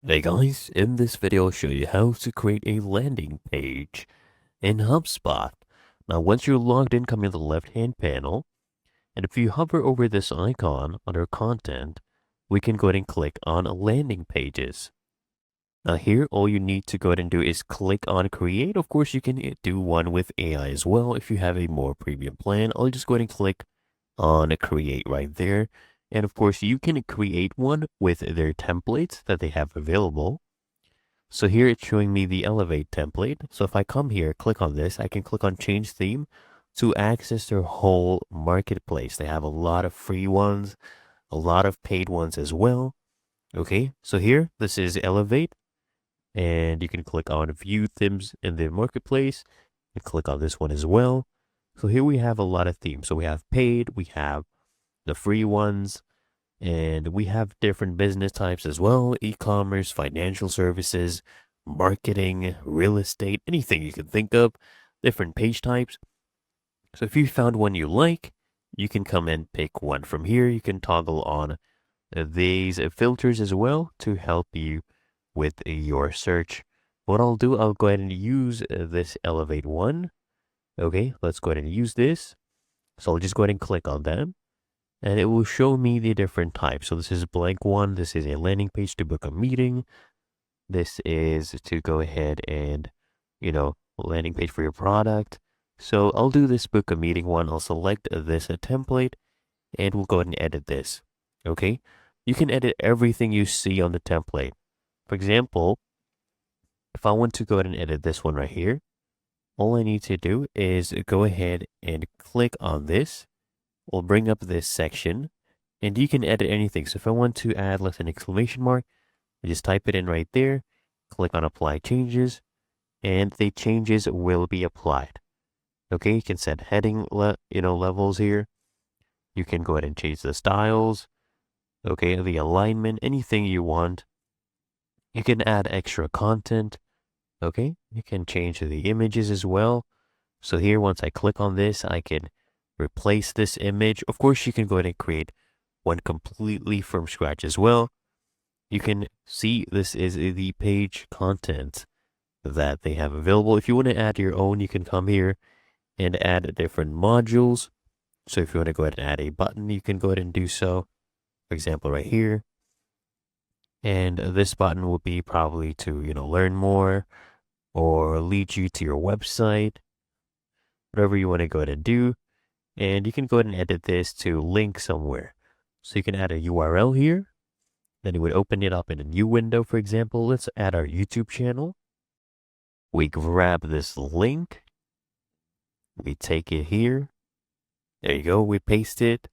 Hey guys, in this video I'll show you how to create a landing page in HubSpot. Now once you're logged in, come in the left hand panel, and if you hover over this icon under content, we can go ahead and click on landing pages. Now here all you need to go ahead and do is click on create. Of course you can do one with AI as well if you have a more premium plan. I'll just go ahead and click on create right there. And of course you can create one with their templates that they have available. So here it's showing me the Elevate template. So if I come here, click on this, I can click on change theme to access their whole marketplace. They have a lot of free ones, a lot of paid ones as well. Okay, so here, this is Elevate, and you can click on view themes in the marketplace and click on this one as well. So here we have a lot of themes. So we have paid, we have the free ones, and we have different business types as well: e-commerce, financial services, marketing, real estate, anything you can think of, different page types. So if you found one you like, you can come and pick one from here. You can toggle on these filters as well to help you with your search. What I'll do, I'll go ahead and use this Elevate one. Okay, let's go ahead and use this. So I'll just go ahead and click on them, and it will show me the different types. So this is blank one. This is a landing page to book a meeting. This is to go ahead and, landing page for your product. So I'll do this book a meeting one. I'll select this template, and we'll go ahead and edit this. Okay. You can edit everything you see on the template. For example, if I want to go ahead and edit this one right here, all I need to do is go ahead and click on this. We'll bring up this section, and you can edit anything. So if I want to add, let's say, an exclamation mark, I just type it in right there, click on apply changes, and the changes will be applied. Okay, you can set heading levels here. You can go ahead and change the styles, okay, the alignment, anything you want. You can add extra content, okay? You can change the images as well. So here, once I click on this, I can replace this image. Of course, you can go ahead and create one completely from scratch as well. You can see this is the page content that they have available. If you want to add your own, you can come here and add different modules. So if you want to go ahead and add a button, you can go ahead and do so. For example, right here. And this button will be probably to, learn more or lead you to your website, whatever you want to go ahead and do. And you can go ahead and edit this to link somewhere. So you can add a URL here. Then you would open it up in a new window. For example, let's add our YouTube channel. We grab this link. We take it here. There you go. We paste it.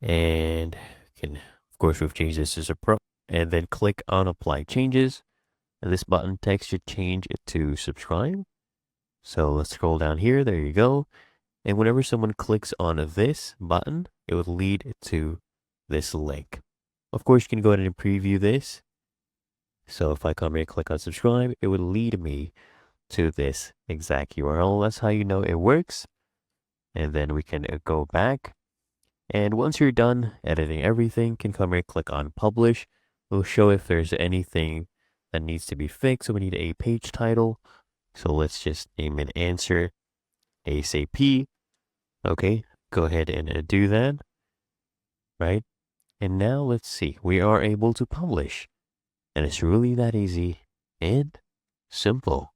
And of course, we've changed this as a pro. And then click on apply changes. And this button text should change it to subscribe. So let's scroll down here. There you go. And whenever someone clicks on this button, it would lead to this link. Of course, you can go ahead and preview this. So if I come here and click on subscribe, it would lead me to this exact URL. That's how you know it works. And then we can go back. And once you're done editing everything, you can come here and click on publish. It'll show if there's anything that needs to be fixed. So we need a page title. So let's just name an answer ASAP. Okay, go ahead and do that. Right? And now let's see, we are able to publish. And it's really that easy and simple.